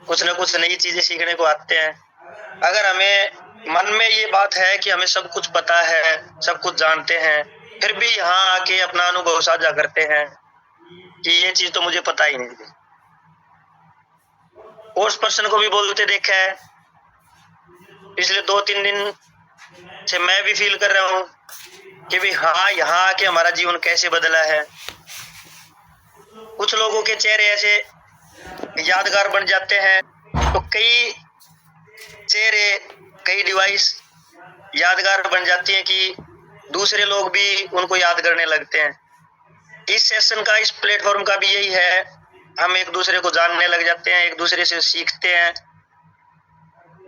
कुछ न कुछ नई चीजें सीखने को आते हैं। अगर हमें मन में ये बात है कि हमें सब कुछ पता है, सब कुछ जानते हैं, फिर भी यहाँ आके अपना अनुभव साझा करते हैं कि ये चीज तो मुझे पता ही नहीं थी। उस पर्सन को भी बोलते देखा है, पिछले 2-3 दिन से मैं भी फील कर रहा हूँ कि भाई हाँ, यहाँ आके हमारा जीवन कैसे बदला है। कुछ लोगों के चेहरे ऐसे यादगार बन जाते हैं, तो कई चेहरे, कई डिवाइस यादगार बन जाती हैं कि दूसरे लोग भी उनको याद करने लगते हैं। इस सेशन का, इस प्लेटफॉर्म का भी यही है, हम एक दूसरे को जानने लग जाते हैं, एक दूसरे से सीखते हैं।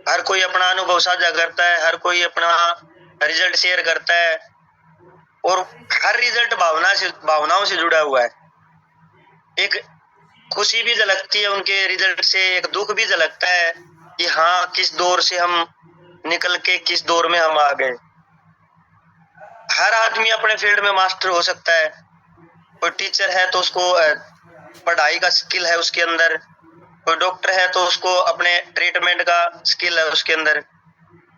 हर कोई अपना अनुभव साझा करता है, हर कोई अपना रिजल्ट शेयर करता है और हर रिजल्ट भावनाओं से जुड़ा हुआ है। एक खुशी भी झलकती है उनके रिजल्ट से, एक दुख भी झलकता है कि हाँ, किस दौर से हम निकल के किस दौर में हम आ गए। हर आदमी अपने फील्ड में मास्टर हो सकता है। कोई टीचर है तो उसको पढ़ाई का स्किल है उसके अंदर, कोई डॉक्टर है तो उसको अपने ट्रीटमेंट का स्किल है उसके अंदर।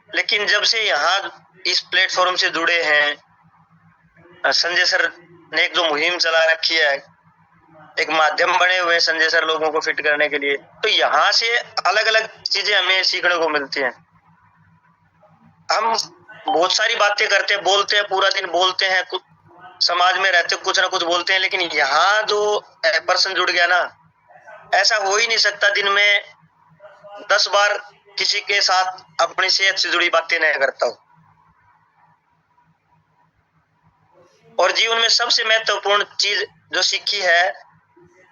लेकिन जब से यहाँ इस प्लेटफॉर्म से जुड़े हैं, संजय सर ने एक जो मुहिम चला रखी है, एक माध्यम बने हुए संजय सर लोगों को फिट करने के लिए, तो यहाँ से अलग अलग चीजें हमें सीखने को मिलती हैं। हम बहुत सारी बातें करते हैं, बोलते हैं, पूरा दिन बोलते हैं, समाज में रहते कुछ ना कुछ बोलते हैं, लेकिन यहाँ जो पर्सन जुड़ गया ना, ऐसा हो ही नहीं सकता दिन में 10 बार किसी के साथ अपनी सेहत से जुड़ी बातें नहीं करता हूँ। और जीवन में सबसे महत्वपूर्ण चीज जो सीखी है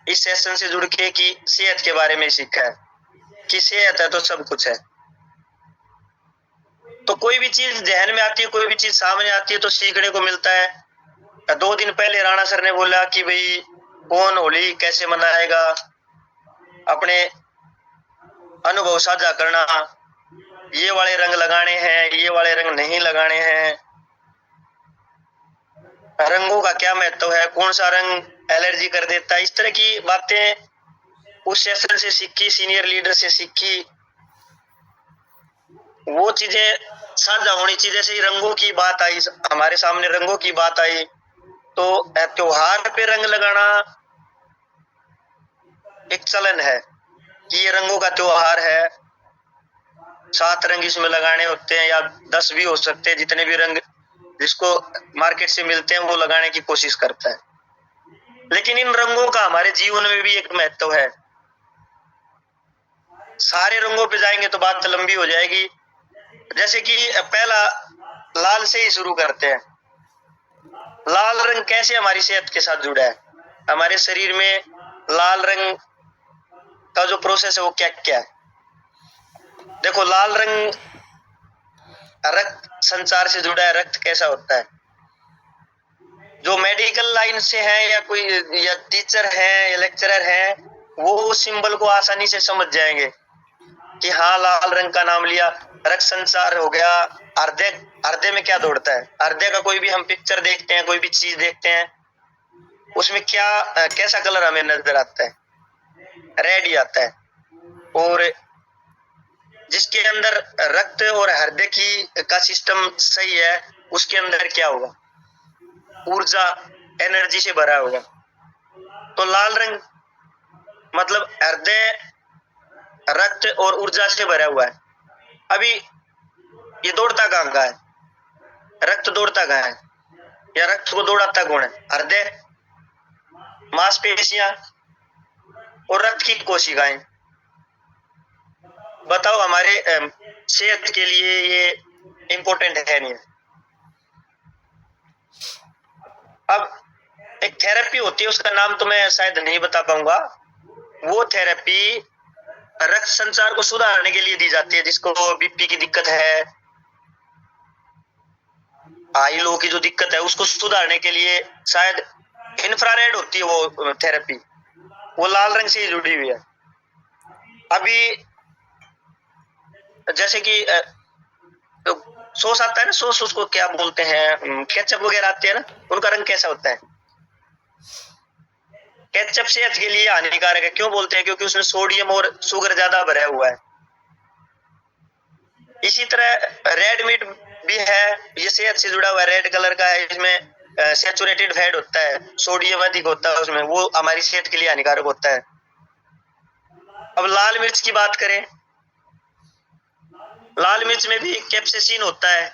इस सेशन से जुड़ के, कि सेहत के बारे में सीखा है कि सेहत है तो सब कुछ है। तो कोई भी चीज जहन में आती है, कोई भी चीज सामने आती है तो सीखने को मिलता है। 2 दिन पहले राणा सर ने बोला कि भाई कौन होली कैसे मनाएगा, अपने अनुभव साझा करना, ये वाले रंग लगाने हैं, ये वाले रंग नहीं लगाने हैं, रंगों का क्या महत्व है, कौन सा रंग एलर्जी कर देता है। इस तरह की बातें उस सेशन से सीखी, सीनियर लीडर से सीखी। वो चीजें साझा होनी चाहिए। जैसे रंगों की बात आई, हमारे सामने रंगों की बात आई, तो त्योहार पे रंग लगाना एक चलन है कि ये रंगों का त्योहार है, 7 रंग इसमें लगाने होते हैं या 10 भी हो सकते हैं। जितने भी रंग जिसको मार्केट से मिलते हैं वो लगाने की कोशिश करता है। लेकिन इन रंगों का हमारे जीवन में भी एक महत्व है। सारे रंगों पे जाएंगे तो बात लंबी हो जाएगी। जैसे कि पहला लाल से ही शुरू करते हैं। लाल रंग कैसे हमारी सेहत के साथ जुड़ा है, हमारे शरीर में लाल रंग का जो प्रोसेस है वो क्या क्या है। देखो, लाल रंग रक्त संचार से जुड़ा है। रक्त कैसा होता है, जो मेडिकल लाइन से है या कोई या टीचर है या लेक्चरर है, वो उस सिंबल को आसानी से समझ जाएंगे कि हाँ, लाल रंग का नाम लिया, रक्त संचार हो गया। हृदय में क्या दौड़ता है, हृदय का कोई भी हम पिक्चर देखते हैं, कोई भी चीज देखते हैं, उसमें क्या कैसा कलर हमें नजर आता है, रेड ही आता है। और जिसके अंदर रक्त और हृदय की का सिस्टम सही है, उसके अंदर क्या होगा, ऊर्जा, एनर्जी से भरा होगा। तो लाल रंग मतलब हृदय, रक्त और ऊर्जा से भरा हुआ है। अभी ये दौड़ता कहाँ का है, रक्त दौड़ता कहाँ है, या रक्त को दौड़ाता कौन है, हृदय, मांसपेशियां और रक्त की कोशिकाएं। बताओ, हमारे सेहत के लिए ये इम्पोर्टेंट है नहीं है। अब एक थेरेपी होती है, उसका नाम तो मैं शायद नहीं बता पाऊंगा। वो थेरेपी रक्त संचार को सुधारने के लिए दी जाती है। जिसको बीपी की दिक्कत है, हाई लो की जो दिक्कत है, उसको सुधारने के लिए शायद इंफ्रारेड होती है वो थेरेपी, वो लाल रंग से ही जुड़ी हुई है। अभी जैसे कि तो सॉस आता है ना, सॉस उसको क्या बोलते हैं, केचप वगैरह आते हैं ना, उनका रंग कैसा होता है, केचप सेहत के लिए हानिकारक है। क्यों बोलते हैं? क्योंकि उसमें सोडियम और शुगर ज्यादा भरा हुआ है। इसी तरह रेड मीट भी है, ये सेहत से जुड़ा हुआ है, रेड कलर का है, इसमें सैचुरेटेड फैट होता है, सोडियम अधिक होता है उसमें, वो हमारी सेहत के लिए हानिकारक होता है। अब लाल मिर्च की बात करें, लाल मिर्च में भी कैप्सेसिन होता है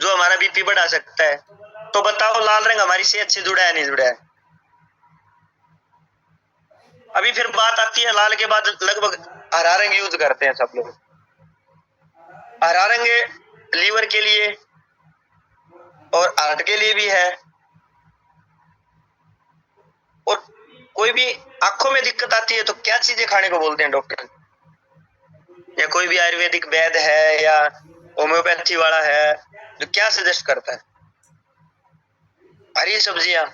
जो हमारा बीपी बढ़ा सकता है। तो बताओ लाल रंग हमारी सेहत से जुड़ा है नहीं जुड़ा है? अभी फिर बात आती है, लाल के बाद लगभग हरा रंग यूज करते हैं सब लोग। हरा रंग लीवर के लिए और हार्ट के लिए भी है। और कोई भी आंखों में दिक्कत आती है तो क्या चीजें खाने को बोलते हैं डॉक्टर? या कोई भी आयुर्वेदिक वैद्य है या होम्योपैथी वाला है जो क्या सजेस्ट करता है? हरी सब्जियां।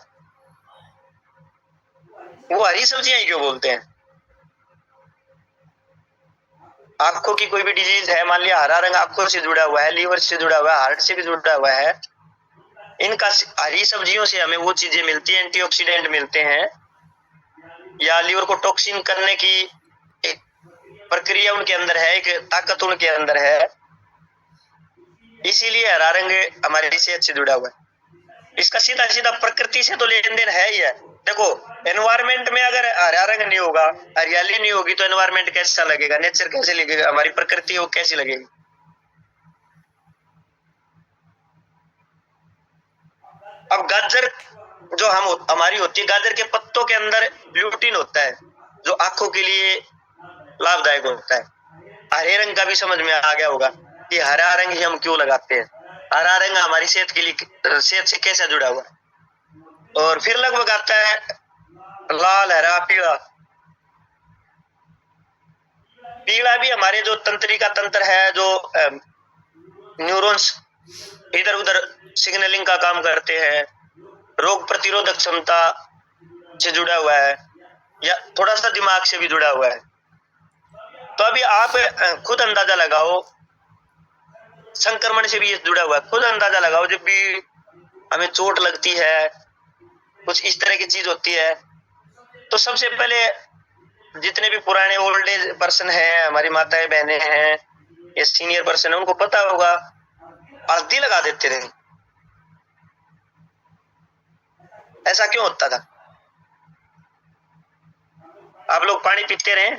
वो हरी सब्जियां ही क्यों बोलते हैं? आंखों की कोई भी डिजीज है, मान लिया हरा रंग आंखों से जुड़ा हुआ है, लीवर से जुड़ा हुआ है, हार्ट से भी जुड़ा हुआ है, इनका हरी सब्जियों से हमें वो चीजें मिलती है, एंटीऑक्सीडेंट मिलते हैं, या लीवर को टॉक्सिन करने की एक प्रक्रिया उनके अंदर है, एक ताकत उनके अंदर है। इसीलिए हरा रंग हमारी सेहत से जुड़ा हुआ है। इसका सीधा सीधा प्रकृति से तो लेन देन है ही है। देखो, एनवायरमेंट में अगर हरा रंग नहीं होगा, हरियाली नहीं होगी, तो एनवायरमेंट कैसा लगेगा, नेचर कैसे लगेगा, हमारी प्रकृति वो कैसी लगेगी? अब गाजर जो हमारी होती है, गाजर के पत्तों के अंदर ल्यूटिन होता है जो आंखों के लिए लाभदायक होता है। हरे रंग का भी समझ में आ गया होगा कि हरा रंग ही हम क्यों लगाते हैं। हरा रंग हमारी सेहत के लिए, सेहत से कैसा जुड़ा हुआ है। और फिर लगभग आता है लाल, हरा, पीला। पीला भी हमारे जो तंत्रिका तंत्र है, जो न्यूरॉन्स इधर उधर सिग्नलिंग का काम करते हैं, रोग प्रतिरोधक क्षमता से जुड़ा हुआ है, या थोड़ा सा दिमाग से भी जुड़ा हुआ है। तो अभी आप खुद अंदाजा लगाओ, संक्रमण से भी ये जुड़ा हुआ है। खुद अंदाजा लगाओ, जब भी हमें चोट लगती है, कुछ इस तरह की चीज होती है, तो सबसे पहले जितने भी पुराने ओल्ड एज पर्सन हैं, हमारी माताएं बहनें हैं या सीनियर पर्सन है, उनको पता होगा, हल्दी लगा देते थे। ऐसा क्यों होता था? आप लोग पानी पीते रहे,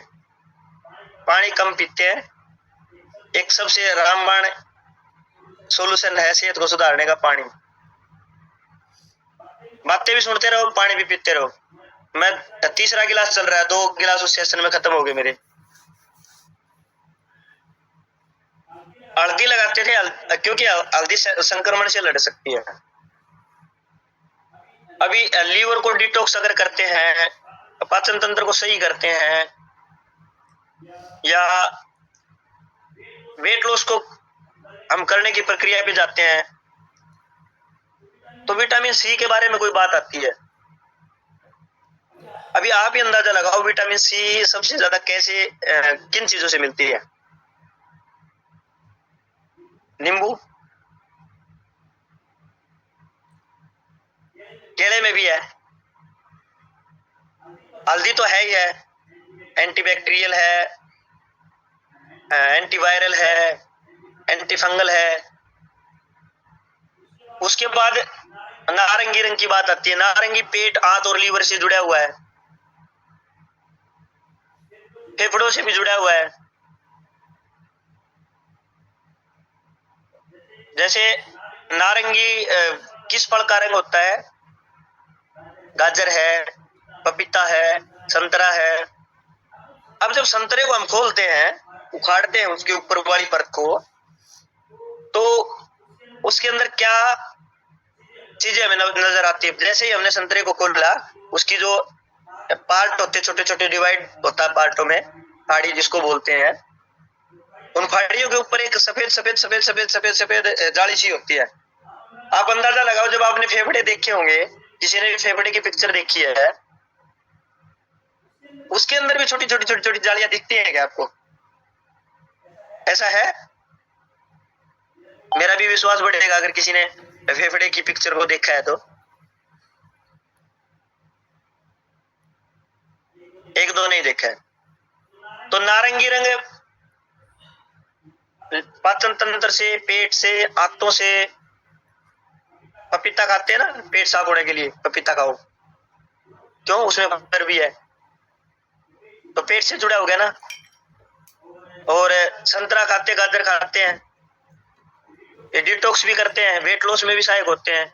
पानी कम पीते हैं। एक सबसे रामबाण सोल्यूशन है सेहत को सुधारने का, पानी। बातें भी सुनते रहो, पानी भी पीते रहो। मैं तीसरा गिलास चल रहा है, 2 गिलास उस सेशन में खत्म हो गए मेरे। हल्दी लगाते थे क्योंकि हल्दी संक्रमण से लड़ सकती है। अभी लीवर को डिटॉक्स अगर करते हैं, पाचन तंत्र को सही करते हैं, या वेट लॉस को हम करने की प्रक्रिया पे जाते हैं, तो विटामिन सी के बारे में कोई बात आती है। अभी आप ही अंदाजा लगाओ, विटामिन सी सबसे ज्यादा कैसे किन चीजों से मिलती है? नींबू, केले में भी है, हल्दी तो है ही है, एंटीबैक्टीरियल है, एंटीवायरल है, एंटी फंगल है। उसके बाद नारंगी रंग की बात आती है। नारंगी पेट, आंत और लीवर से जुड़ा हुआ है, फेफड़ों से भी जुड़ा हुआ है। जैसे नारंगी किस फल का रंग होता है? गाजर है, पपीता है, संतरा है। अब जब संतरे को हम खोलते हैं, उखाड़ते हैं उसके ऊपर वाली परत को, तो उसके अंदर क्या चीजें हमें नजर आती है? जैसे ही हमने संतरे को खोला, उसकी जो पार्ट होते, छोटे छोटे डिवाइड होता है पार्टों में, फाड़ी जिसको बोलते हैं, उन फाड़ियों के ऊपर एक सफेद सफेद सफेद सफेद सफेद सफेद जाली सी होती है। आप अंदाजा लगाओ, जब आपने फेफड़े देखे होंगे, किसी ने भी फेफड़े की पिक्चर देखी है, उसके अंदर भी छोटी छोटी छोटी छोटी जालियां दिखती हैं क्या आपको? ऐसा है? मेरा भी विश्वास बढ़ेगा अगर किसी ने फेफड़े की पिक्चर को देखा है तो। एक दो नहीं देखा है। तो नारंगी रंग पाचन तंत्र से, पेट से, आंतों से, पपीता खाते हैं ना पेट साफ होने के लिए, पपीता खाओ, क्यों? उसमें फाइबर भी है, तो पेट से जुड़ा हो गया ना। और संतरा खाते, गाजर खाते हैं, ये डिटॉक्स भी करते हैं, वेट लॉस में भी सहायक होते हैं।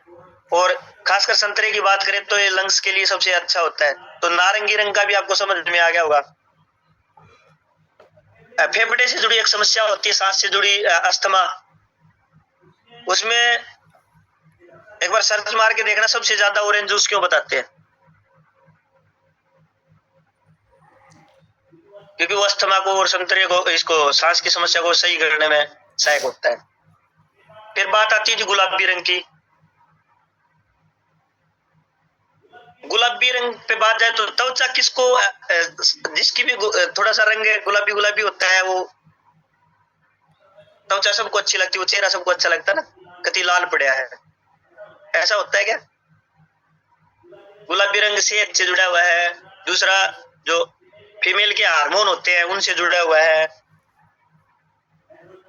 और खासकर संतरे की बात करें तो ये लंग्स के लिए सबसे अच्छा होता है। तो नारंगी रंग का भी आपको समझ में आ गया होगा। फेफड़े से जुड़ी एक समस्या होती है, सांस से जुड़ी अस्थमा, उसमें एक बार सर्च मार के देखना सबसे ज्यादा ऑरेंज जूस क्यों बताते हैं, क्योंकि वो अस्थमा को और संतरे को, इसको सांस की समस्या को सही करने में सहायक होता है। फिर बात आती है गुलाबी रंग की। गुलाबी रंग पे बात जाए तो त्वचा किसको, जिसकी भी थोड़ा सा रंग गुलाबी गुलाबी होता है, वो त्वचा सबको अच्छी लगती है, वो चेहरा सबको अच्छा लगता है ना, कति लाल पड़ा है, ऐसा होता है क्या? गुलाबी रंग सेहत से जुड़ा हुआ है। दूसरा, जो फीमेल के हार्मोन होते हैं उनसे जुड़ा हुआ है,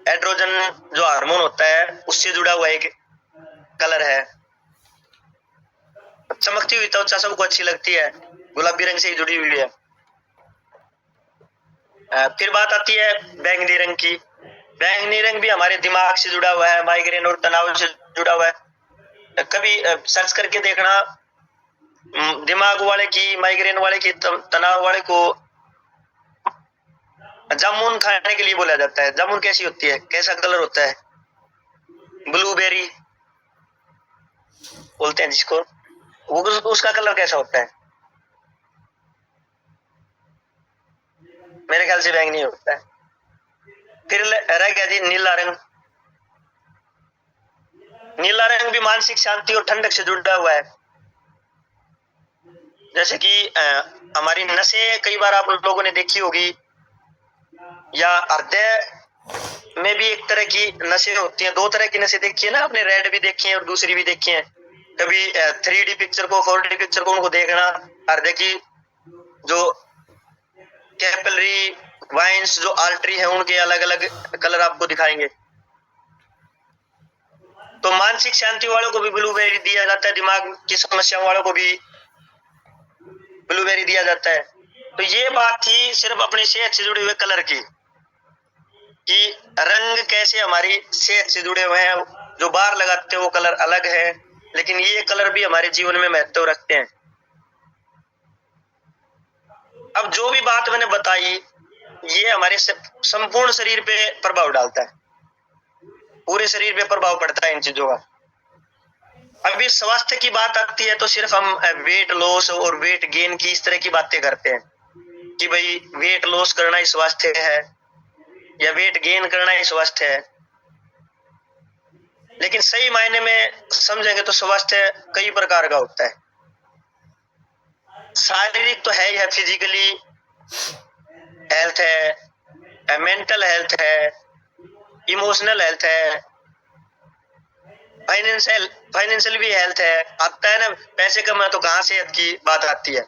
एड्रोजन जो हार्मोन होता है उससे जुड़ा हुआ एक कलर है। चमकती हुई त्वचा सबको अच्छी लगती है, गुलाबी रंग से ही जुड़ी हुई है। फिर बात आती है बैंगनी रंग की। बैंगनी रंग भी हमारे दिमाग से जुड़ा हुआ है, माइग्रेन और तनाव से जुड़ा हुआ है। कभी सर्च करके देखना, दिमाग वाले की, माइग्रेन वाले की, तनाव वाले को जामुन खाने के लिए बोला जाता है। जामुन कैसी होती है, कैसा कलर होता है? ब्लूबेरी बोलते हैं जिसको, वो उसका कलर कैसा होता है? मेरे ख्याल से बैंगनी होता है। फिर रह गया जी नीला रंग। नीला रंग भी मानसिक शांति और ठंडक से जुड़ा हुआ है। जैसे कि हमारी नसें कई बार आप लोगों ने देखी होगी, या हृदय में भी एक तरह की नसें होती हैं। दो तरह की नसें देखी है ना आपने, रेड भी देखी है और दूसरी भी देखी है। कभी 3D पिक्चर को, 4D पिक्चर को उनको देखना, हृदय की जो कैपिलरी वाइन्स, जो आर्टरी है, उनके अलग अलग कलर आपको दिखाएंगे। तो मानसिक शांति वालों को भी ब्लूबेरी दिया जाता है, दिमाग की समस्याओं वालों को भी ब्लूबेरी दिया जाता है। तो ये बात थी सिर्फ अपनी सेहत से जुड़े हुए कलर की, कि रंग कैसे हमारी सेहत से जुड़े हुए हैं। जो बाहर लगाते हैं वो कलर अलग है, लेकिन ये कलर भी हमारे जीवन में महत्व रखते हैं। अब जो भी बात मैंने बताई, ये हमारे संपूर्ण शरीर पे प्रभाव डालता है, पूरे शरीर पे प्रभाव पड़ता है इन चीजों का। अभी स्वास्थ्य की बात आती है तो सिर्फ हम वेट लॉस और वेट गेन की इस तरह की बातें करते हैं, कि भाई वेट लॉस करना ही स्वास्थ्य है या वेट गेन करना ही स्वास्थ्य है। लेकिन सही मायने में समझेंगे तो स्वास्थ्य कई प्रकार का होता है। शारीरिक तो है ही है, फिजिकली हेल्थ है, मेंटल हेल्थ है, इमोशनल हेल्थ है, फाइनेंशियल भी हेल्थ है। आता है ना, पैसे कमाए तो कहाँ सेहत की बात आती है।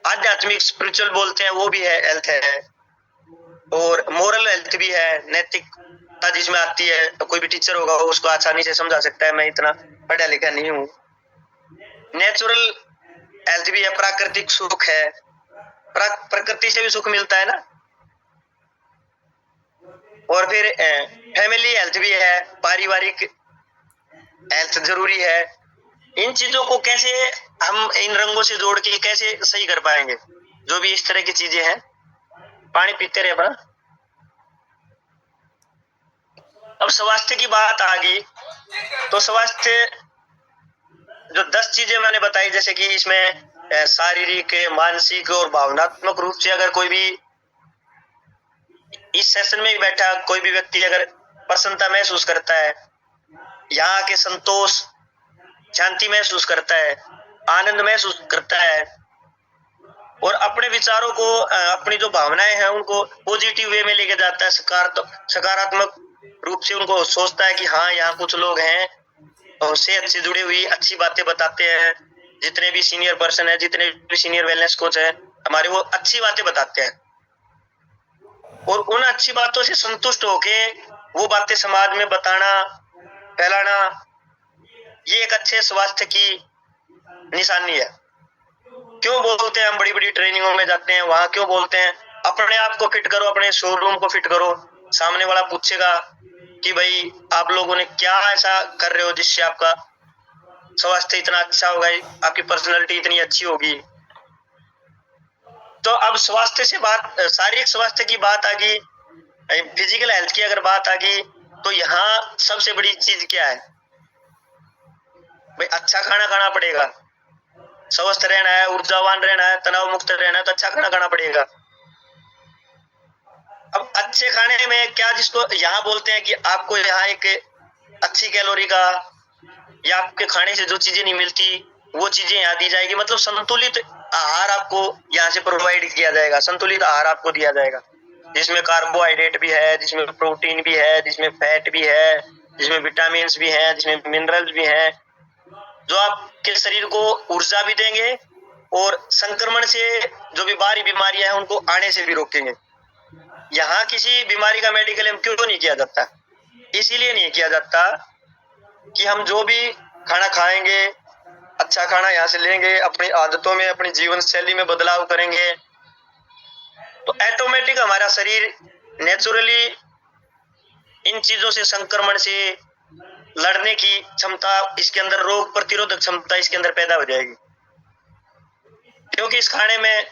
आध्यात्मिक स्पिरिचुअल बोलते हैं, वो भी है, हेल्थ है। और मोरल हेल्थ भी है, नैतिकता जिसमें आती है। तो कोई भी टीचर होगा उसको आसानी से समझा सकता है, मैं इतना पढ़ा लिखा नहीं हूँ। नेचुरल हेल्थ भी है, प्राकृतिक सुख है, प्रकृति से भी सुख मिलता है ना। और फिर फैमिली हेल्थ भी है, पारिवारिक हेल्थ जरूरी है। इन चीजों को कैसे हम इन रंगों से जोड़ के कैसे सही कर पाएंगे? जो भी इस तरह की चीजें हैं, पानी पीते रहे बड़ा। अब स्वास्थ्य की बात आ गई तो स्वास्थ्य जो 10 चीजें मैंने बताई, जैसे कि इसमें शारीरिक, मानसिक और भावनात्मक रूप से अगर कोई भी इस सेशन में बैठा कोई भी व्यक्ति अगर प्रसन्नता महसूस करता है, यहाँ के संतोष, शांति महसूस करता है, आनंद महसूस करता है, और अपने विचारों को, अपनी जो भावनाएं हैं उनको पॉजिटिव वे में लेके जाता है, सकारात्मक रूप से उनको सोचता है कि हाँ, यहाँ कुछ लोग हैं और सेहत से जुड़ी हुई अच्छी बातें बताते हैं। जितने भी सीनियर पर्सन है, जितने भी सीनियर वेलनेस कोच है, हमारे वो अच्छी बातें बताते हैं, और उन अच्छी बातों से संतुष्ट होके वो बातें समाज में बताना, फैलाना, ये एक अच्छे स्वास्थ्य की निशानी है। क्यों बोलते हैं हम बड़ी बड़ी ट्रेनिंगों में जाते हैं, वहां क्यों बोलते हैं अपने आप को फिट करो, अपने शोरूम को फिट करो। सामने वाला पूछेगा कि भाई आप लोगों ने क्या ऐसा कर रहे हो जिससे आपका स्वास्थ्य इतना अच्छा होगा, आपकी पर्सनैलिटी इतनी अच्छी होगी। तो अब स्वास्थ्य से बात, शारीरिक स्वास्थ्य की बात आ गई, फिजिकल हेल्थ की अगर बात आ गई, तो यहाँ सबसे बड़ी चीज क्या है भाई, अच्छा खाना खाना पड़ेगा। स्वस्थ रहना है, ऊर्जावान रहना है, तनाव मुक्त रहना है, तो अच्छा खाना खाना पड़ेगा। अब अच्छे खाने में क्या, जिसको यहाँ बोलते हैं कि आपको यहाँ एक अच्छी कैलोरी का, या आपके खाने से जो चीजें नहीं मिलती वो चीजें यहाँ दी जाएगी। मतलब संतुलित आहार आपको यहाँ से प्रोवाइड किया जाएगा, संतुलित आहार आपको दिया जाएगा, जिसमें कार्बोहाइड्रेट भी है, जिसमें प्रोटीन भी है, जिसमें फैट भी है, जिसमें विटामिन भी है, जिसमें मिनरल्स भी है, जो आपके शरीर को ऊर्जा भी देंगे और संक्रमण से जो भी बाहरी बीमारियां हैं उनको आने से भी रोकेंगे। यहाँ किसी बीमारी का मेडिकल क्यों नहीं किया जाता? इसीलिए नहीं किया जाता कि हम जो भी खाना खाएंगे, अच्छा खाना यहाँ से लेंगे, अपनी आदतों में, अपनी जीवन शैली में बदलाव करेंगे, तो ऑटोमेटिक हमारा शरीर नेचुरली इन चीजों से, संक्रमण से लड़ने की क्षमता इसके अंदर, रोग प्रतिरोधक क्षमता इसके अंदर पैदा हो जाएगी। क्योंकि इस खाने में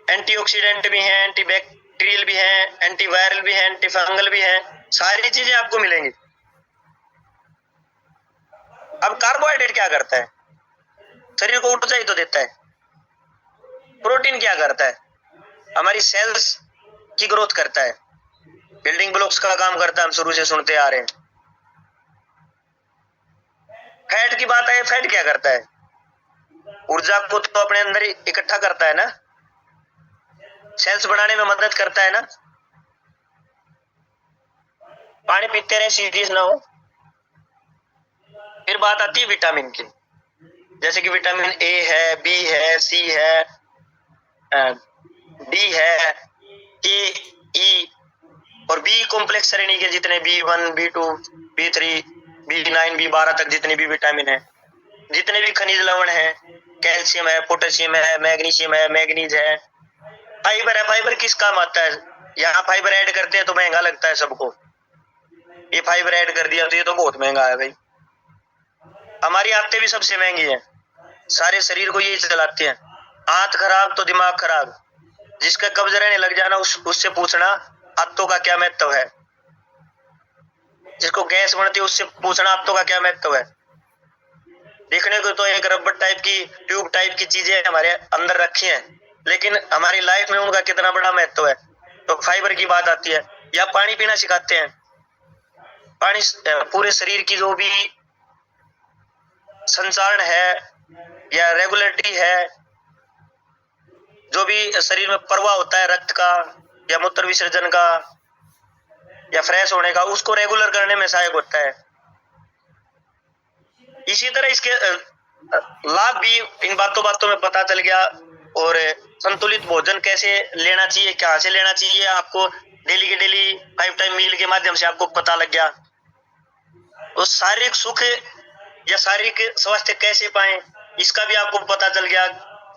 एंटीऑक्सीडेंट भी हैं, एंटीबैक्टीरियल भी हैं, एंटीवायरल भी हैं, एंटीफंगल भी हैं, सारी चीजें आपको मिलेंगी। अब कार्बोहाइड्रेट क्या करता है? शरीर को ऊर्जा ही तो देता है। प्रोटीन क्या करता है? हमारी सेल्स की ग्रोथ करता है, बिल्डिंग ब्लॉक्स का काम करता है, हम शुरू से सुनते आ रहे हैं। फैट की बात है, फैट क्या करता है? ऊर्जा को तो अपने अंदर ही इकट्ठा करता है ना, सेल्स बनाने में मदद करता है ना। पानी पीते रहे, सीरियस ना हो। फिर बात आती है विटामिन की, जैसे कि विटामिन ए है, बी है, सी है, डी है, के, ई और बी कॉम्प्लेक्स श्रेणी के जितने B1, B2, B3, B9, B12 तक जितने भी विटामिन है, जितने भी खनिज लवण है, कैल्शियम है, पोटेशियम है, मैग्नीशियम है, मैग्नीज है, फाइबर है। फाइबर किस काम आता है? यहाँ फाइबर ऐड करते हैं तो महंगा लगता है सबको, ये फाइबर ऐड कर दिया तो ये तो बहुत महंगा है भाई। हमारी आदतें भी सबसे महंगी है, सारे शरीर को यही चलाते हैं। आंत खराब तो दिमाग खराब। जिसका कब्ज रहने लग जाना उससे पूछना आदतों का क्या महत्व है। जिसको गैस बनती है उससे पूछना आदतों का क्या महत्व है। देखने को तो एक रबर टाइप की, ट्यूब टाइप की चीजें हमारे अंदर रखी हैं, लेकिन हमारी लाइफ में उनका कितना बड़ा महत्व है। तो फाइबर की बात आती है, या पानी पीना सिखाते हैं। पानी पूरे शरीर की जो भी संचारण है या रेगुलेटरी है, जो भी शरीर में प्रवाह होता है रक्त का या मूत्र विसर्जन का या फ्रेश होने का, उसको रेगुलर करने में सहायक होता है। इसी तरह इसके लाभ भी इन बातों में पता चल गया। और संतुलित भोजन कैसे लेना चाहिए, कहाँ से लेना चाहिए, आपको डेली के डेली 5 टाइम मील के माध्यम से आपको पता लग गया। तो शारीरिक सुख या शारीरिक स्वास्थ्य कैसे पाएं, इसका भी आपको पता चल गया।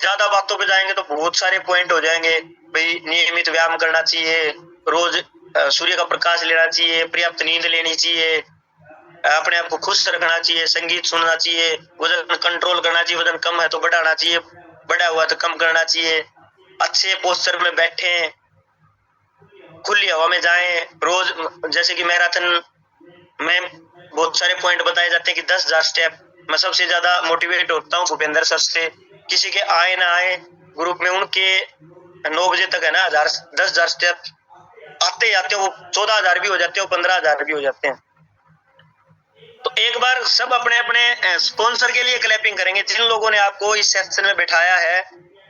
ज्यादा बातों पे जाएंगे तो बहुत सारे पॉइंट हो जाएंगे भाई। नियमित व्यायाम करना चाहिए, रोज सूर्य का प्रकाश लेना चाहिए, पर्याप्त नींद लेनी चाहिए, अपने आप को खुश रखना चाहिए, संगीत सुनना चाहिए, वजन कंट्रोल करना चाहिए, वजन कम है तो बढ़ाना चाहिए, बढ़ा हुआ तो कम करना चाहिए, अच्छे पोस्चर में बैठें, खुली हवा में जाएं रोज। जैसे कि मैराथन में बहुत सारे पॉइंट बताए जाते हैं कि 10,000 स्टेप। मैं सबसे ज्यादा मोटिवेट होता हूँ भूपेंद्र सर से, किसी के आए ना आए ग्रुप में, उनके 9 बजे तक है ना 10,000 स्टेप आते जाते, वो 14,000 भी हो जाते हैं, 15,000 भी हो जाते हैं। तो एक बार सब अपने अपने स्पॉन्सर के लिए क्लैपिंग करेंगे, जिन लोगों ने आपको इस सेक्शन में बैठाया है,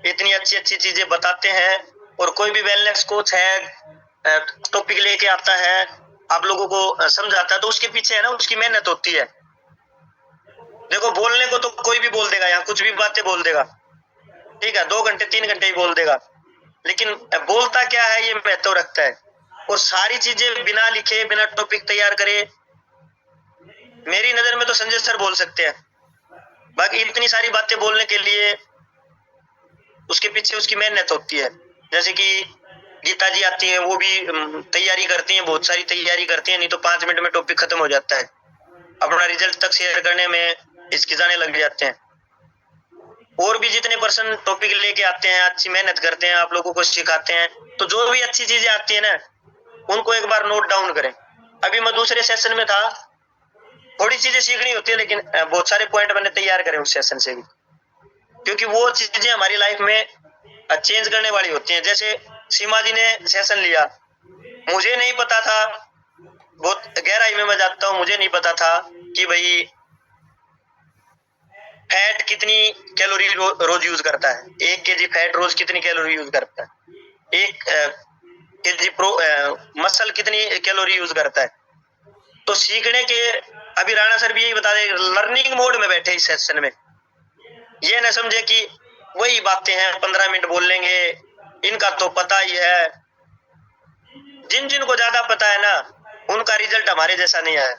इतनी अच्छी अच्छी चीजें बताते हैं। और कोई भी वेलनेस कोच है, टॉपिक लेके आता है, आप लोगों को समझाता है, तो उसके पीछे है ना उसकी मेहनत होती है। देखो बोलने को तो कोई भी बोल देगा, यहाँ कुछ भी बातें बोल देगा, ठीक है, 2 घंटे 3 घंटे ही बोल देगा, लेकिन बोलता क्या है ये महत्व रखता है। और सारी चीजें बिना लिखे बिना टॉपिक तैयार करे, मेरी नजर में तो संजय सर बोल सकते हैं। बाकी इतनी सारी बातें बोलने के लिए उसके पीछे उसकी मेहनत होती है। जैसे कि गीता जी आती है, वो भी तैयारी करती हैं, बहुत सारी तैयारी करती हैं, नहीं तो 5 मिनट में टॉपिक खत्म हो जाता है। अपना रिजल्ट तक शेयर करने में हिचकिचाने लग जाते हैं। और भी जितने पर्सन टॉपिक लेके आते हैं, अच्छी मेहनत करते हैं, आप लोगों को सिखाते हैं, तो जो भी अच्छी चीजें आती है ना, उनको एक बार नोट डाउन करें। अभी मैं दूसरे सेशन में था, थोड़ी चीजें सीखनी होती है, लेकिन बहुत सारे पॉइंट मैंने तैयार करे उस सेशन से भी, क्योंकि वो चीजें हमारी लाइफ में चेंज करने वाली होती हैं। जैसे सीमा जी ने सेशन लिया, मुझे नहीं पता था, बहुत गहराई में मैं जाता हूँ, मुझे नहीं पता था कि भाई फैट कितनी कैलोरी रोज यूज करता है, 1 kg फैट रोज कितनी कैलोरी यूज करता है, 1 kg मसल कितनी कैलोरी यूज करता है। तो सीखने के, अभी राणा सर भी यही बता रहे, लर्निंग मोड में बैठे इस सेशन में। ये न समझे कि वही बातें हैं 15 मिनट बोल लेंगे, इनका तो पता ही है। जिन जिन को ज्यादा पता है ना, उनका रिजल्ट हमारे जैसा नहीं आया,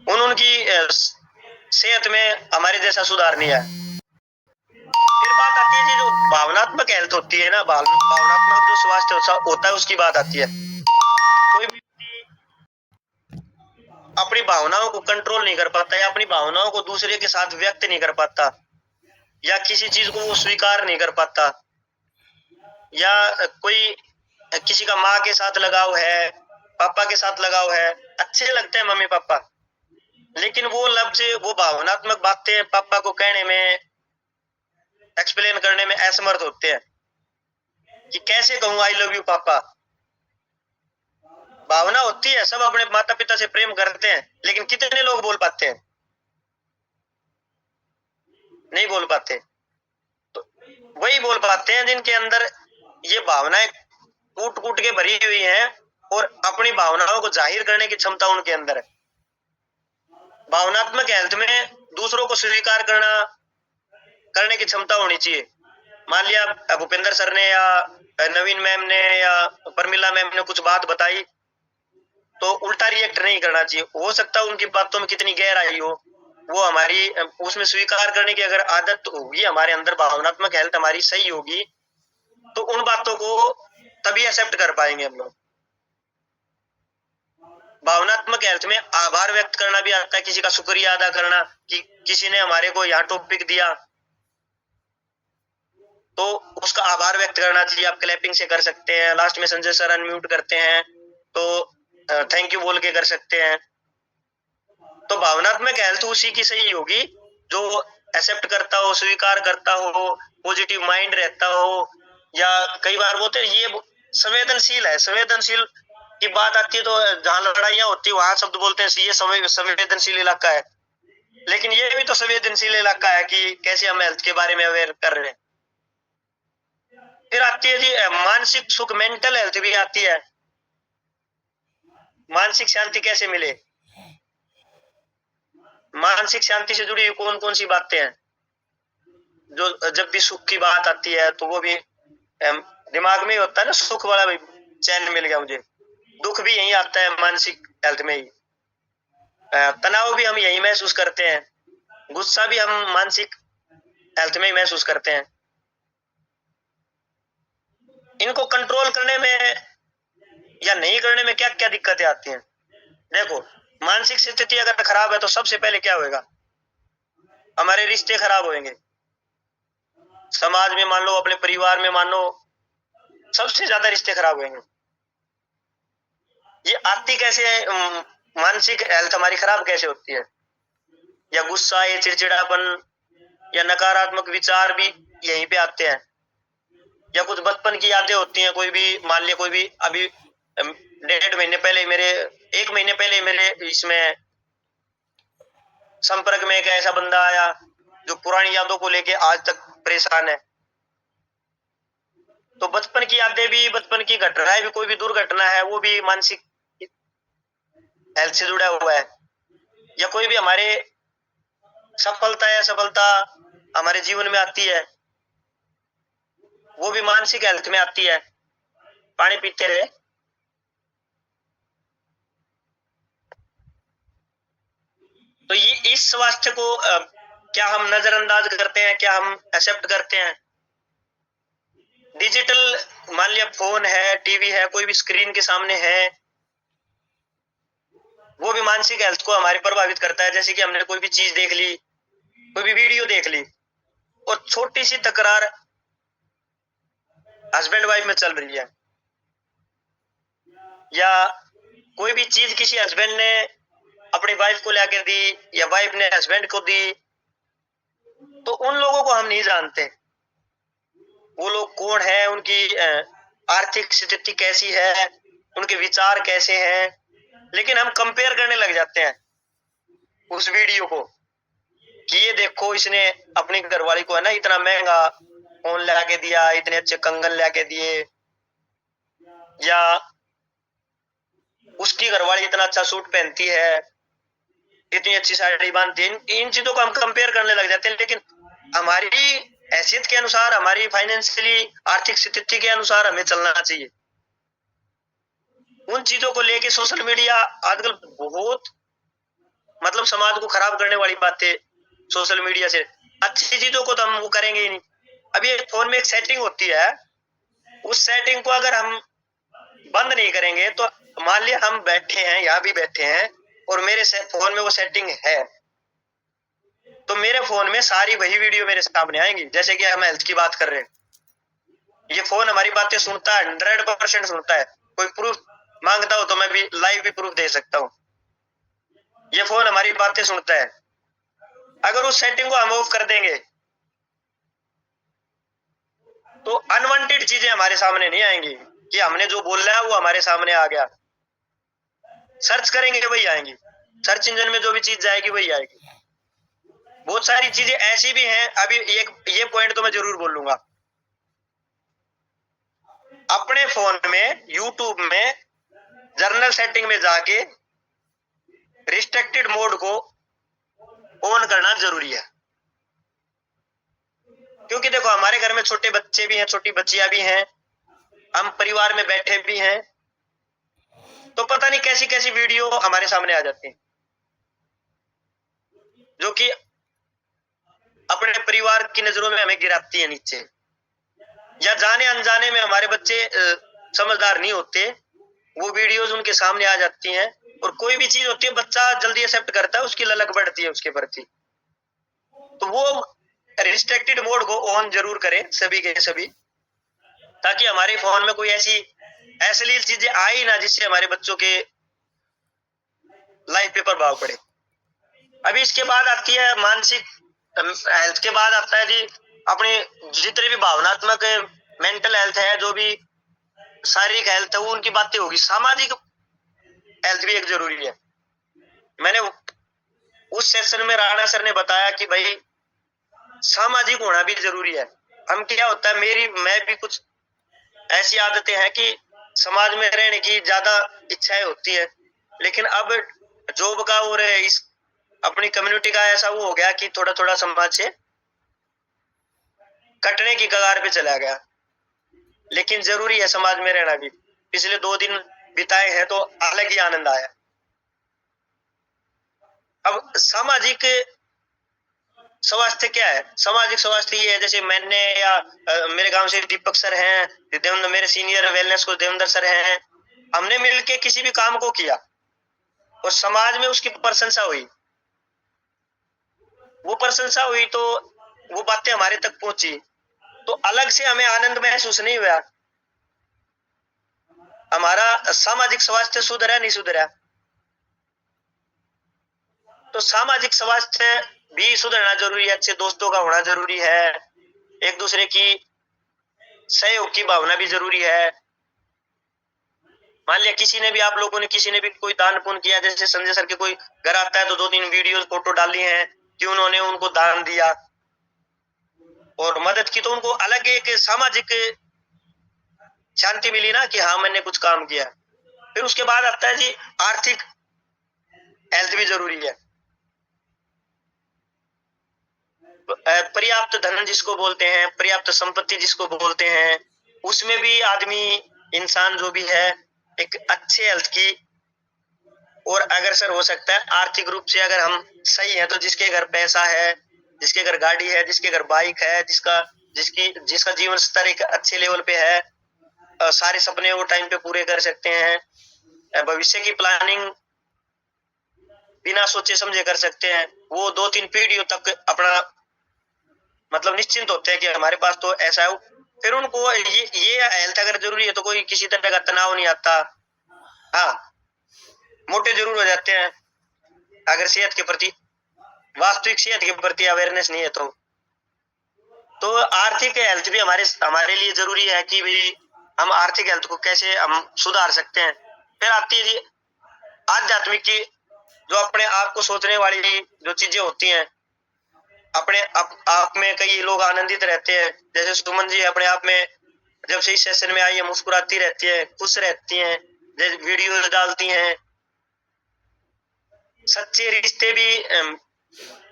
उनकी सेहत में हमारे जैसा सुधार नहीं आया। फिर बात आती है जी, जो भावनात्मक हेल्थ होती है ना, भावनात्मक जो स्वास्थ्य होता है, उसकी बात आती है। कोई भी अपनी भावनाओं को कंट्रोल नहीं कर पाता, या अपनी भावनाओं को दूसरे के साथ व्यक्त नहीं कर पाता, या किसी चीज को वो स्वीकार नहीं कर पाता, या कोई किसी का माँ के साथ लगाव है, पापा के साथ लगाव है, अच्छे लगते हैं मम्मी पापा, लेकिन वो लफ्ज, वो भावनात्मक बातें पापा को कहने में, एक्सप्लेन करने में असमर्थ होते हैं कि कैसे कहूं आई लव यू पापा। भावना होती है, सब अपने माता पिता से प्रेम करते हैं, लेकिन कितने लोग बोल पाते हैं? नहीं बोल पाते। तो वही बोल पाते हैं जिनके अंदर ये भावनाएं कूट कूट के भरी हुई हैं, और अपनी भावनाओं को जाहिर करने की क्षमता उनके अंदर है। भावनात्मक हेल्थ में दूसरों को स्वीकार करने की क्षमता होनी चाहिए। मान लिया भूपेंद्र सर ने या नवीन मैम ने या परमिला मैम ने कुछ बात बताई, तो उल्टा रिएक्ट नहीं करना चाहिए। हो सकता है उनकी बातों में कितनी गहराई हो, वो हमारी उसमें स्वीकार करने की अगर आदत होगी, हमारे अंदर भावनात्मक हेल्थ हमारी सही होगी, तो उन बातों को तभी एक्सेप्ट कर पाएंगे हम लोग। भावनात्मक हेल्थ में आभार व्यक्त करना भी आता है, किसी का शुक्रिया अदा करना कि किसी ने हमारे को यहाँ टॉपिक दिया, तो उसका आभार व्यक्त करना चाहिए। आप क्लैपिंग से कर सकते हैं, लास्ट में संजय सर अनम्यूट करते हैं तो थैंक यू बोल के कर सकते हैं। तो भावनात्मक हेल्थ उसी की सही होगी जो एक्सेप्ट करता हो, स्वीकार करता हो, पॉजिटिव माइंड रहता हो। या कई बार बोलते हैं ये संवेदनशील है, संवेदनशील की बात आती है तो जहां लड़ाइयां होती है वहां शब्द बोलते हैं ये संवेदनशील इलाका है, लेकिन ये भी तो संवेदनशील इलाका है कि कैसे हम हेल्थ के बारे में अवेयर कर रहे हैं। फिर आती है जी मानसिक सुख, मेंटल हेल्थ भी आती है। मानसिक शांति कैसे मिले, मानसिक शांति से जुड़ी कौन कौन सी बातें हैं। जो जब भी सुख की बात आती है तो वो भी दिमाग में ही होता है ना, सुख वाला भी चैन मिल गया मुझे। दुख भी यही आता है मानसिक हेल्थ में ही, तनाव भी हम यही महसूस करते हैं, गुस्सा भी हम मानसिक हेल्थ में ही महसूस करते हैं। इनको कंट्रोल करने में या नहीं करने में क्या क्या दिक्कतें आती हैं। देखो, मानसिक स्थिति अगर खराब है तो सबसे पहले क्या होगा, हमारे रिश्ते खराब होंगे। समाज में मान लो, अपने परिवार में मान लो, सबसे ज्यादा रिश्ते खराब होंगे। ये आती कैसे है, मानसिक हेल्थ हमारी खराब कैसे होती है? या गुस्सा, या चिड़चिड़ापन, या नकारात्मक विचार भी यहीं पे आते हैं। या कुछ बचपन की यादें होती हैं, कोई भी मान लिया, कोई भी अभी 1.5 महीने पहले मेरे, 1 महीने पहले मेरे इसमें संपर्क में एक ऐसा बंदा आया जो पुरानी यादों को लेके आज तक परेशान है। तो बचपन की यादें भी, बचपन की घटनाएं भी, कोई भी दुर्घटना है वो भी मानसिक हेल्थ से जुड़ा हुआ है। या कोई भी हमारे सफलता या असफलता, हमारे जीवन में आती है, वो भी मानसिक हेल्थ में आती है। पानी पीते रहे। तो ये इस स्वास्थ्य को क्या हम नजरअंदाज करते हैं, क्या हम एक्सेप्ट करते हैं? डिजिटल, मान लिया फोन है, टीवी है, कोई भी स्क्रीन के सामने है, वो भी मानसिक हेल्थ को हमारी प्रभावित करता है। जैसे कि हमने कोई भी चीज देख ली, कोई भी वीडियो देख ली, और छोटी सी तकरार हस्बैंड वाइफ में चल रही है, या कोई भी चीज किसी हस्बैंड ने अपनी वाइफ को लेकर दी या वाइफ ने हस्बैंड को दी, तो उन लोगों को हम नहीं जानते, वो लोग कौन है, उनकी आर्थिक स्थिति कैसी है, उनके विचार कैसे हैं, लेकिन हम कंपेयर करने लग जाते हैं उस वीडियो को कि ये देखो इसने अपनी घरवाली को है ना इतना महंगा फोन लाके दिया, इतने अच्छे कंगन लाके दिए, या उसकी घरवाली इतना अच्छा सूट पहनती है, इतनी अच्छी साड़ी बांधती है। इन चीजों को हम कंपेयर करने लग जाते हैं, लेकिन हमारी हैसियत के अनुसार, हमारी फाइनेंशियली आर्थिक स्थिति के अनुसार हमें चलना चाहिए। उन चीजों को लेके सोशल मीडिया आजकल बहुत मतलब समाज को खराब करने वाली बातें सोशल मीडिया से, अच्छी चीजों को तो हम वो करेंगे ही नहीं। अभी एक फोन में एक सेटिंग होती है, उस सेटिंग को अगर हम बंद नहीं करेंगे तो मान लिया हम बैठे हैं, यहाँ भी बैठे हैं, और मेरे फोन में वो सेटिंग है, तो मेरे फोन में सारी वही वीडियो मेरे सामने आएंगी। जैसे कि हम हेल्थ की बात कर रहे हैं, ये फोन हमारी बातें सुनता है, 100% सुनता है। कोई प्रूफ मांगता हो तो मैं भी लाइव भी प्रूफ दे सकता हूँ, ये फोन हमारी बातें सुनता है। अगर उस सेटिंग को हम ऑफ कर देंगे तो अनवांटेड चीजें हमारे सामने नहीं आएंगी, कि हमने जो बोल रहा है वो हमारे सामने आ गया। सर्च करेंगे वही आएंगी, सर्च इंजन में जो भी चीज जाएगी वही आएगी। बहुत सारी चीजें ऐसी भी हैं। अभी ये पॉइंट तो मैं जरूर बोलूंगा, अपने फोन में यूट्यूब में जर्नल सेटिंग में जाके रिस्ट्रिक्टेड मोड को ऑन करना जरूरी है। क्योंकि देखो हमारे घर में छोटे बच्चे भी हैं, छोटी बच्चियां भी हैं, हम परिवार में बैठे भी हैं, तो पता नहीं कैसी कैसी वीडियो हमारे सामने आ जाती है, जो कि अपने परिवार की नजरों में हमें गिराती है नीचे, या जाने अनजाने में हमारे बच्चे समझदार नहीं होते, वो वीडियोस उनके सामने आ जाती हैं, और कोई भी चीज होती है बच्चा जल्दी एक्सेप्ट करता है, उसकी ललक बढ़ती है उसके प्रति, तो वो रिस्ट्रिक्टेड मोड को ऑन जरूर करें सभी के सभी, ताकि हमारे फोन में कोई ऐसी अश्लील चीजें आई ना जिससे हमारे बच्चों के लाइफ पे प्रभाव पड़े। अभी इसके बाद आती है मानसिक हेल्थ के बाद आता है जी अपनी जितने भी भावनात्मक मेंटल हेल्थ है, जो भी शारीरिक हेल्थ है, वो उनकी बातें होगी। सामाजिक हेल्थ भी एक जरूरी है। मैंने उस सेशन में राणा सर ने बताया कि भाई सामाजिक होना भी जरूरी है। हम क्या होता है, मैं भी कुछ ऐसी आदतें हैं कि समाज में रहने की ज्यादा इच्छाएं होती है, लेकिन अब जॉब का और इस अपनी कम्युनिटी का ऐसा वो हो गया कि थोड़ा थोड़ा समाज से कटने की कगार पे चला गया। लेकिन जरूरी है समाज में रहना भी। पिछले 2 दिन बिताए हैं तो अलग ही आनंद आया। अब सामाजिक स्वास्थ्य क्या है? सामाजिक स्वास्थ्य ये है, जैसे मैंने या मेरे गांव से दीपक सर हैं, देवेंद्र मेरे सीनियर वेलनेस को देवेंद्र सर हैं, हमने मिलके किसी भी काम को किया और समाज में उसकी प्रशंसा हुई, वो प्रशंसा हुई तो वो बातें हमारे तक पहुंची, तो अलग से हमें आनंद महसूस नहीं हुआ। हमारा सामाजिक स्वास्थ्य सुधरा नहीं सुधरा, तो सामाजिक स्वास्थ्य भी सुधरना जरूरी है। अच्छे दोस्तों का होना जरूरी है, एक दूसरे की सहयोग की भावना भी जरूरी है। मान लिया किसी ने भी, आप लोगों ने किसी ने भी कोई दान पुण्य किया, जैसे संजय सर के कोई घर आता है तो 2-3 वीडियो फोटो डाली हैं कि उन्होंने उनको दान दिया और मदद की, तो उनको अलग एक सामाजिक शांति मिली ना कि हाँ मैंने कुछ काम किया। फिर उसके बाद आता है जी आर्थिक हेल्थ भी जरूरी है। पर्याप्त धन जिसको बोलते हैं, पर्याप्त संपत्ति जिसको बोलते हैं, उसमें भी आदमी इंसान जो भी है एक अच्छे हेल्थ की और अग्रसर हो सकता है। आर्थिक रूप से अगर हम सही है तो जिसके घर पैसा है, जिसके घर गाड़ी है, जिसके घर बाइक है, जिसका जीवन स्तर एक अच्छे लेवल पे है, सारे सपने वो टाइम पे पूरे कर सकते हैं, भविष्य की प्लानिंग बिना सोचे समझे कर सकते हैं। वो 2-3 पीढ़ियों तक अपना मतलब निश्चिंत होते हैं कि हमारे पास तो ऐसा है। फिर उनको ये हेल्थ अगर जरूरी है तो कोई किसी तरह का तनाव नहीं आता। हाँ, मोटे जरूर हो जाते हैं अगर सेहत के प्रति, वास्तविक सेहत के प्रति अवेयरनेस नहीं है तो आर्थिक हेल्थ भी हमारे लिए जरूरी है कि भी हम आर्थिक हेल्थ को कैसे हम सुधार सकते हैं। फिर आती है जी आध्यात्मिक की, जो अपने आप को सोचने वाली जो चीजें होती हैं। अपने आप में कई लोग आनंदित रहते हैं, जैसे सुमन जी अपने आप में जब से इस सेशन में आई है मुस्कुराती रहती है, खुश रहती हैं, जैसे वीडियो डालती हैं। सच्चे रिश्ते भी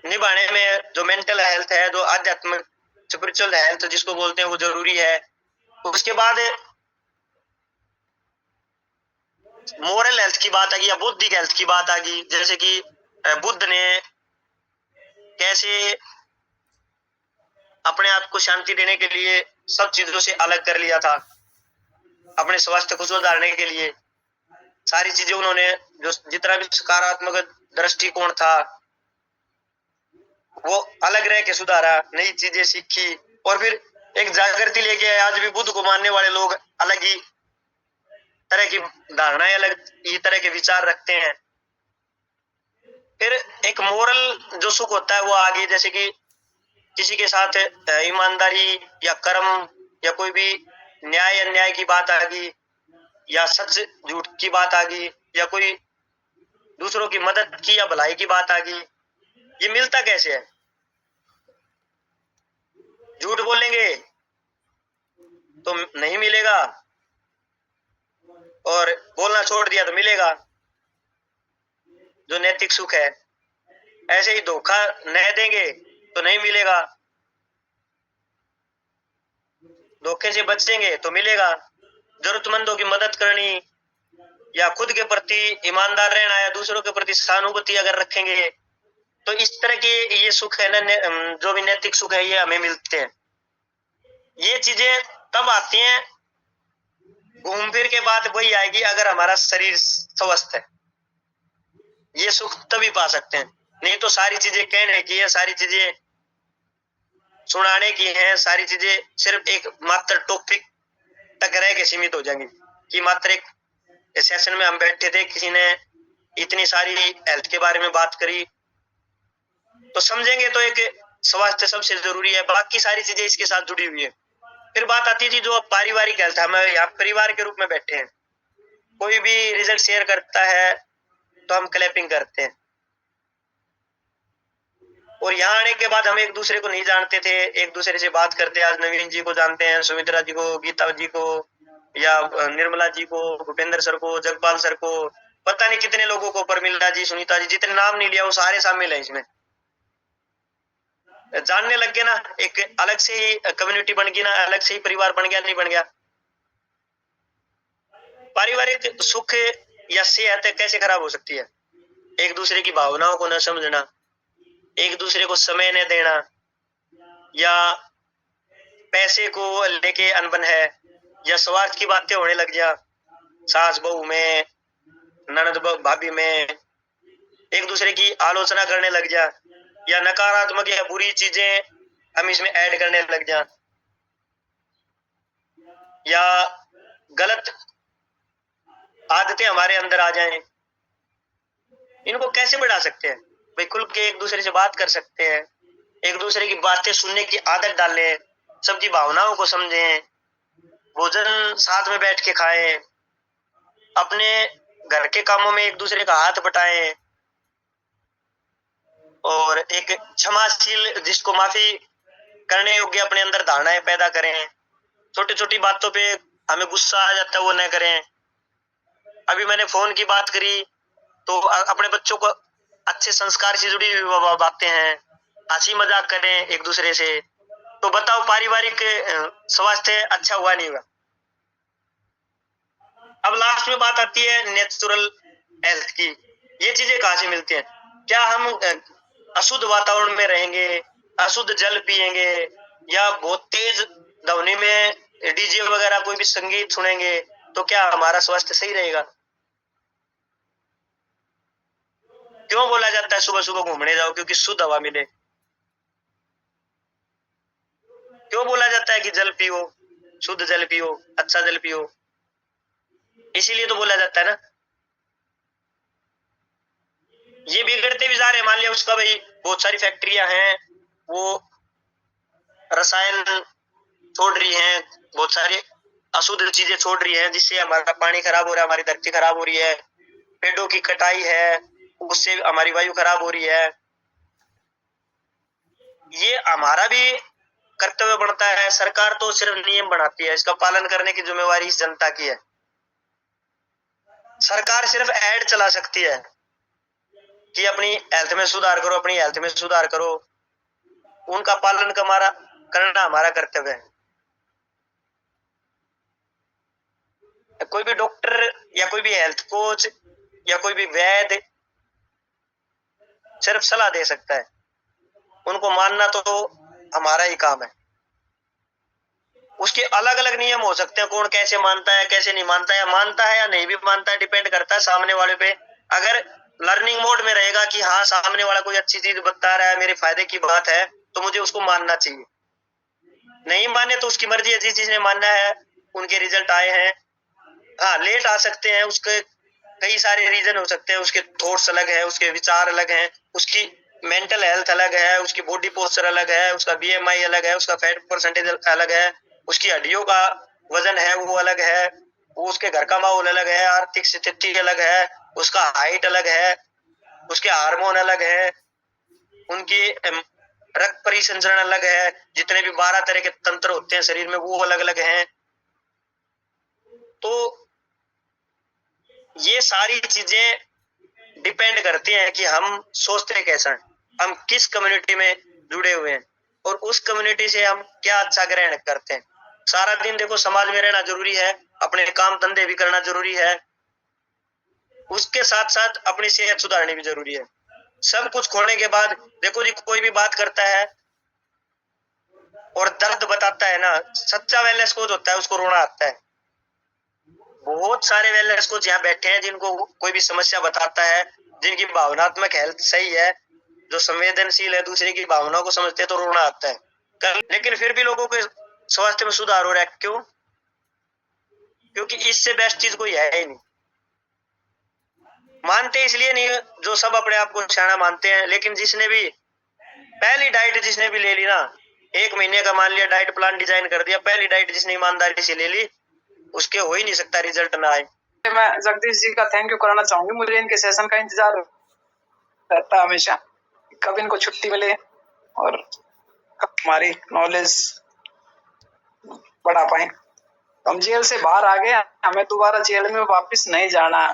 निभाने में जो मेंटल हेल्थ है, जो आध्यात्मिक स्पिरिचुअल हेल्थ जिसको बोलते हैं, वो जरूरी है। उसके बाद मोरल हेल्थ की बात आ गई या बौद्धिक हेल्थ की बात आ गई, जैसे कि बुद्ध ने कैसे अपने आप को शांति देने के लिए सब चीजों से अलग कर लिया था, अपने स्वास्थ्य को सुधारने के लिए सारी चीजें उन्होंने जो जितना भी सकारात्मक दृष्टिकोण था वो अलग रह के सुधारा, नई चीजें सीखी और फिर एक जागृति लेके आए। आज भी बुद्ध को मानने वाले लोग अलग ही तरह की धारणाएं, अलग ही तरह के विचार रखते हैं। फिर एक मोरल जो सुख होता है वो आगे, जैसे कि किसी के साथ ईमानदारी या कर्म या कोई भी न्याय अन्याय की बात आ गई या सच झूठ की बात आ गई या कोई दूसरों की मदद की या भलाई की बात आ गई, ये मिलता कैसे है? झूठ बोलेंगे तो नहीं मिलेगा और बोलना छोड़ दिया तो मिलेगा, जो नैतिक सुख है। ऐसे ही धोखा न देंगे तो नहीं मिलेगा, धोखे से बचेंगे तो मिलेगा। जरूरतमंदों की मदद करनी या खुद के प्रति ईमानदार रहना या दूसरों के प्रति सहानुभूति अगर रखेंगे तो इस तरह के ये सुख है ना, जो भी नैतिक सुख है ये हमें मिलते हैं। ये चीजें तब आती हैं घूम फिर के बाद वही आएगी अगर हमारा शरीर स्वस्थ है, ये सुख तभी पा सकते हैं। नहीं तो सारी चीजें कहने की है, सारी चीजें सुनाने की है, सारी चीजें सिर्फ एक मात्र टॉपिक तक रह के सीमित हो जाएंगी कि मात्र एक सेशन में हम बैठे थे, किसी ने इतनी सारी हेल्थ के बारे में बात करी तो समझेंगे तो एक स्वास्थ्य सबसे जरूरी है, बाकी सारी चीजें इसके साथ जुड़ी हुई है। फिर बात आती थी जो पारिवारिक हेल्थ, हम यहाँ परिवार के रूप में बैठे हैं, कोई भी रिजल्ट शेयर करता है तो हम क्लैपिंग करते हैं और यहाँ आने के बाद हम एक दूसरे को नहीं जानते थे, एक दूसरे से बात करते हैं। आज नवीन जी को जानते हैं, सुमित्रा जी को, गीता जी को या निर्मला जी को, भूपेंद्र सर को, जगपाल सर को, पता नहीं कितने लोगों को, परमिला जी, सुनीता जी, जितने नाम नहीं लिया वो सारे शामिल है इसमें। जानने लग गए ना, एक अलग से ही कम्युनिटी बन गई ना, अलग से ही परिवार बन गया, नहीं बन गया? पारिवारिक सुख या सेहत कैसे खराब हो सकती है? एक दूसरे की भावनाओं को न समझना, एक दूसरे को समय न देना या पैसे को लेके अनबन है या स्वार्थ की बातें होने लग जा, सास बहू में, ननद भाभी में एक दूसरे की आलोचना करने लग जा या नकारात्मक या बुरी चीजें हम इसमें ऐड करने लग जा या गलत आदतें हमारे अंदर आ जाएं, इनको कैसे बढ़ा सकते हैं? भाई खुल के एक दूसरे से बात कर सकते हैं, एक दूसरे की बातें सुनने की आदत डालें, सबकी भावनाओं को समझें, भोजन साथ में बैठ के खाएं, अपने घर के कामों में एक दूसरे का हाथ बटाएं और एक क्षमाशील, जिसको माफी करने योग्य अपने अंदर धारणाएं पैदा करें। छोटी छोटी बातों पे हमें गुस्सा आ जाता है वो न करें। अभी मैंने फोन की बात करी तो अपने बच्चों को अच्छे संस्कार से जुड़ी हुई बातें हैं, हंसी मजाक करें एक दूसरे से, तो बताओ पारिवारिक स्वास्थ्य अच्छा हुआ नहीं हुआ। अब लास्ट में बात आती है नेचुरल हेल्थ की। ये चीजें कहाँ से मिलती हैं? क्या हम अशुद्ध वातावरण में रहेंगे, अशुद्ध जल पिएंगे, या बहुत तेज ध्वनि में डीजे वगैरह कोई भी संगीत सुनेंगे, तो क्या हमारा स्वास्थ्य सही रहेगा? क्यों बोला जाता है सुबह सुबह घूमने जाओ क्योंकि शुद्ध हवा मिले? क्यों बोला जाता है कि जल पियो, शुद्ध जल पियो, अच्छा जल पियो? इसीलिए तो बोला जाता है ना। ये बिगड़ते भी जा रहे हैं। मान लिया उसका भाई बहुत सारी फैक्ट्रियां हैं, वो रसायन छोड़ रही हैं, बहुत सारी अशुद्ध चीजें छोड़ रही हैं, जिससे हमारा पानी खराब हो रहा है, हमारी धरती खराब हो रही है। पेड़ों की कटाई है, उससे हमारी वायु खराब हो रही है। ये हमारा भी कर्तव्य बनता है। सरकार तो सिर्फ नियम बनाती है, इसका पालन करने की जिम्मेवारी इस जनता की है। सरकार सिर्फ एड चला सकती है कि अपनी हेल्थ में सुधार करो, अपनी हेल्थ में सुधार करो। उनका पालन करना हमारा कर्तव्य है। कोई भी डॉक्टर या कोई भी हेल्थ कोच या कोई भी वैद्य सिर्फ सलाह दे सकता है, उनको मानना तो हमारा ही काम है। उसके अलग अलग नियम हो सकते हैं, कौन कैसे मानता है कैसे नहीं मानता है, मानता है या नहीं भी मानता है डिपेंड करता है सामने वाले पे। अगर लर्निंग मोड में रहेगा कि हाँ सामने वाला कोई अच्छी चीज बता रहा है, मेरे फायदे की बात है, तो मुझे उसको मानना चाहिए। नहीं माने तो उसकी मर्जी है, जिस चीज ने मानना है उनके रिजल्ट आए हैं। हाँ लेट आ सकते हैं, उसके कई सारे रीजन हो सकते हैं, उसके थॉट्स अलग है, उसके विचार अलग हैं, उसकी मेंटल हेल्थ अलग है, उसकी बॉडी पोस्चर अलग है, उसका बीएमआई अलग है, उसका फैट परसेंटेज अलग है, उसकी हड्डियों का वजन है वो अलग है, वो उसके घर का माहौल अलग है, आर्थिक स्थिति अलग है, उसका हाइट अलग है, उसके हार्मोन अलग है, उनकी रक्त परिसंचरण अलग है, जितने भी 12 तरह के तंत्र होते हैं शरीर में वो अलग अलग हैं। तो ये सारी चीजें डिपेंड करती हैं कि हम सोचते कैसा हैं, हम किस कम्युनिटी में जुड़े हुए हैं, और उस कम्युनिटी से हम क्या अच्छा ग्रहण करते हैं। सारा दिन देखो समाज में रहना जरूरी है, अपने काम धंधे भी करना जरूरी है, उसके साथ साथ अपनी सेहत सुधारनी भी जरूरी है। सब कुछ खोने के बाद देखो जी, कोई भी बात करता है और दर्द बताता है ना, सच्चा वेलनेस कोच होता है, उसको रोना आता है। बहुत सारे वेलनेस कोच यहाँ बैठे हैं जिनको कोई भी समस्या बताता है, जिनकी भावनात्मक हेल्थ सही है, जो संवेदनशील है, दूसरे की भावनाओं को समझते हैं, तो रोना आता है। लेकिन फिर भी लोगों के स्वास्थ्य में सुधार हो रहा है, क्यों? क्योंकि इससे बेस्ट चीज कोई है ही नहीं। मानते इसलिए नहीं जो सब अपने आप को सियाना मानते हैं, लेकिन जिसने भी पहली डाइट जिसने भी ले ली ना, 1 महीने का मान लिया डाइट प्लान डिजाइन कर दिया, पहली डाइट जिसने ईमानदारी से ले ली, उसके हो ही नहीं सकता रिजल्ट ना आए। मैं जगदीश जी का थैंक यू कराना चाहूंगी। मुझे इनके सेशन का इंतजार रहता है हमेशा, कब इनको छुट्टी मिले और हमारी नॉलेज बढ़ा पाए। हम जेल से बाहर आ गए, हमें दोबारा जेल में वापस नहीं जाना।